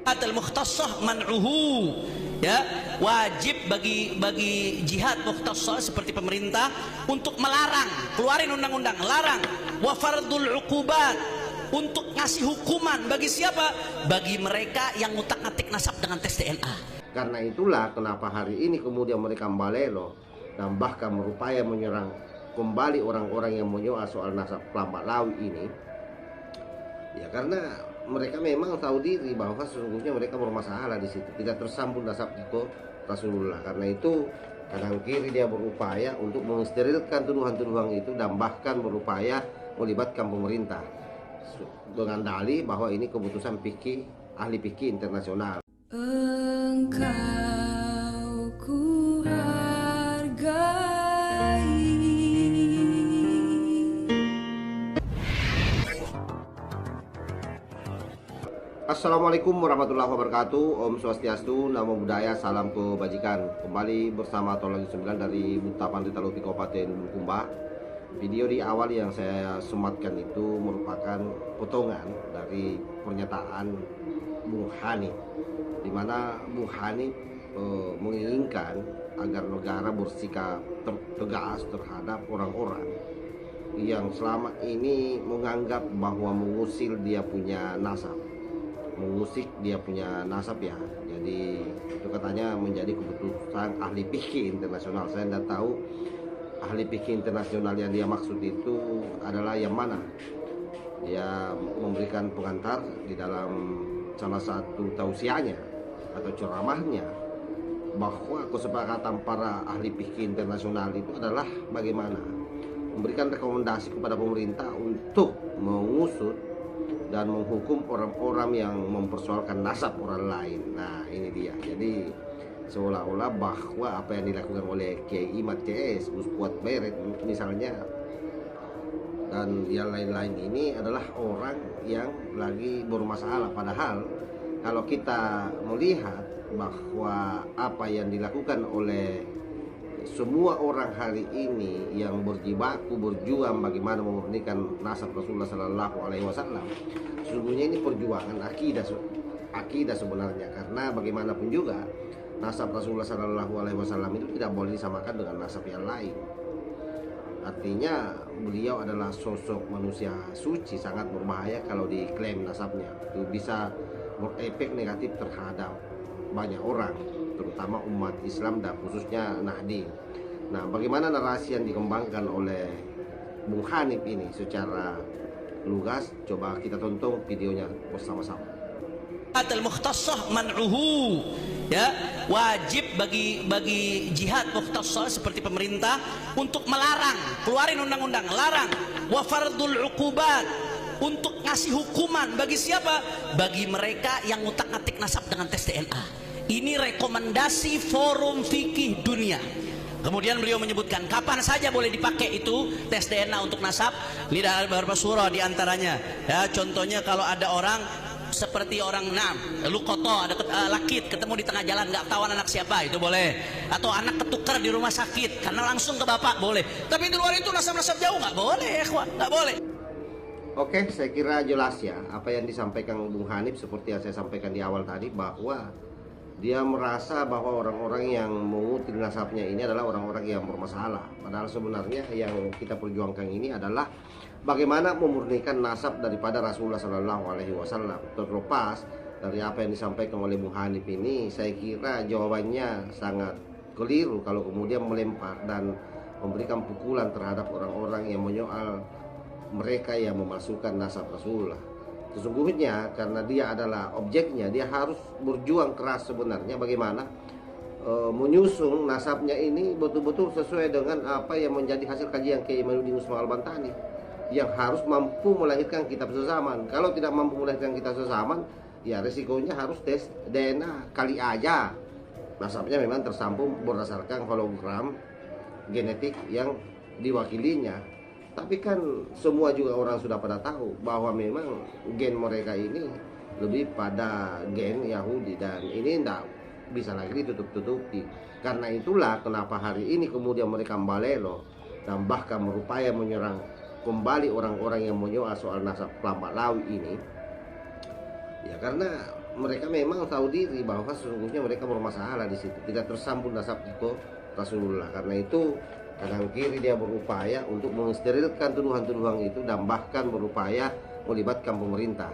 Al-mukhtassah man'uhu, ya, wajib bagi jihad mukhtassah seperti pemerintah untuk melarang, keluarin undang-undang larang. Wa fardul uqubat, untuk ngasih hukuman bagi siapa? Bagi mereka yang ngutak-ngatik nasab dengan tes DNA. Karena itulah kenapa hari ini kemudian mereka membalelo dan bahkan berupaya menyerang kembali orang-orang yang menyoal soal nasab Lambat Lawi ini. Ya karena mereka memang tahu diri bahwa sesungguhnya mereka bermasalah di situ, tidak tersambung nasab itu Rasulullah. Karena itu kanan kiri dia berupaya untuk mensterilkan tuduhan-tuduhan itu dan bahkan berupaya melibatkan pemerintah dengan dalih bahwa ini keputusan fikih ahli fikih internasional. Engkau ku hargai. Assalamualaikum warahmatullahi wabarakatuh. Om Swastiastu, Namo Buddhaya, salam kebajikan. Kembali bersama Tolong 9 dari Buta Pandita Lupi Kabupaten Bulukumba. Video di awal yang saya sematkan itu merupakan potongan dari pernyataan Bung Hanif, di mana Bung Hanif menginginkan agar negara bersikap tegas terhadap orang-orang yang selama ini menganggap bahwa mengusir dia punya nasab, mengusik dia punya nasab ya. Jadi itu katanya menjadi keputusan ahli fikih internasional. Saya tidak tahu ahli fikih internasional yang dia maksud itu adalah yang mana. Dia memberikan pengantar di dalam salah satu tausiahnya atau ceramahnya bahwa kesepakatan para ahli fikih internasional itu adalah bagaimana memberikan rekomendasi kepada pemerintah untuk mengusut dan menghukum orang-orang yang mempersoalkan nasab orang lain. Nah ini dia. Jadi seolah-olah bahwa apa yang dilakukan oleh Kiai Imad CS, Gus Fuad Beret misalnya dan yang lain-lain ini adalah orang yang lagi bermasalah. Padahal kalau kita melihat bahwa apa yang dilakukan oleh semua orang hari ini yang berjibaku berjuang bagaimana memurnikan nasab Rasulullah Sallallahu Alaihi Wasallam, sesungguhnya ini perjuangan akidah sebenarnya. Karena bagaimanapun juga nasab Rasulullah Sallallahu Alaihi Wasallam itu tidak boleh disamakan dengan nasab yang lain. Artinya beliau adalah sosok manusia suci, sangat berbahaya kalau diklaim nasabnya. Itu bisa berefek negatif terhadap banyak orang, terutama umat Islam dan khususnya Nahdien. Nah, bagaimana narasi yang dikembangkan oleh Bung Hanif ini secara lugas? Coba kita tonton videonya bersama-sama. Al-mukhtassah man'uhu, ya, wajib bagi jihad mukhtassah seperti pemerintah untuk melarang, keluarin undang-undang larang. Wa fardul uqubat, untuk ngasih hukuman bagi siapa? Bagi mereka yang ngutak-ngatik nasab dengan tes DNA. Ini rekomendasi Forum Fikih Dunia. Kemudian beliau menyebutkan kapan saja boleh dipakai itu tes DNA untuk nasab. Ini ada beberapa surah diantaranya. Ya, contohnya kalau ada orang seperti orang lukoto, ada lakit ketemu di tengah jalan nggak tahu anak siapa, itu boleh. Atau anak ketukar di rumah sakit karena langsung ke bapak, boleh. Tapi di luar itu nasab-nasab jauh nggak boleh, nggak boleh. Oke, saya kira jelas ya apa yang disampaikan Bung Hanif seperti yang saya sampaikan di awal tadi, bahwa dia merasa bahwa orang-orang yang mengutip nasabnya ini adalah orang-orang yang bermasalah. Padahal sebenarnya yang kita perjuangkan ini adalah bagaimana memurnikan nasab daripada Rasulullah Sallallahu Alaihi Wasallam. Terlepas dari apa yang disampaikan oleh Bung Hanif ini, saya kira jawabannya sangat keliru kalau kemudian melempar dan memberikan pukulan terhadap orang-orang yang menyoal mereka yang memasukkan nasab Rasulullah. Sesungguhnya karena dia adalah objeknya, dia harus berjuang keras sebenarnya bagaimana menyusung nasabnya ini betul-betul sesuai dengan apa yang menjadi hasil kajian Kiai Imanuddin Usman Al-Bantani, yang harus mampu melahirkan kitab sezaman. Kalau tidak mampu melahirkan kitab sezaman, ya resikonya harus tes DNA. Kali aja nasabnya memang tersambung berdasarkan hologram genetik yang diwakilinya. Tapi kan semua juga orang sudah pada tahu bahwa memang gen mereka ini lebih pada gen Yahudi, dan ini tidak bisa lagi ditutup-tutupi. Karena itulah kenapa hari ini kemudian mereka membalelo dan bahkan berupaya menyerang kembali orang-orang yang menyoal soal nasab Lambat Lawi ini. Ya karena mereka memang tahu diri bahwa sesungguhnya mereka bermasalah di situ, tidak tersambung nasab itu Rasulullah. Karena itu kanan kiri dia berupaya untuk mensterilkan tuduhan-tuduhan itu dan bahkan berupaya melibatkan pemerintah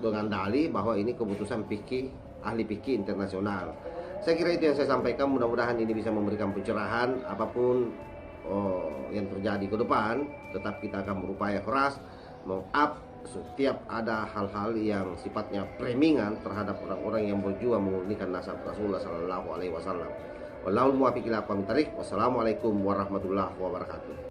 dengan dalih bahwa ini keputusan fikih ahli fikih internasional. Saya kira itu yang saya sampaikan, mudah-mudahan ini bisa memberikan pencerahan. Apapun yang terjadi ke depan, tetap kita akan berupaya keras meng-up setiap ada hal-hal yang sifatnya premingan terhadap orang-orang yang berjuang memurnikan nasab Rasulullah Sallallahu Alaihi Wasallam. Wallahul muwaffiq ila aqwamit thariq. Wassalamualaikum warahmatullahi wabarakatuh.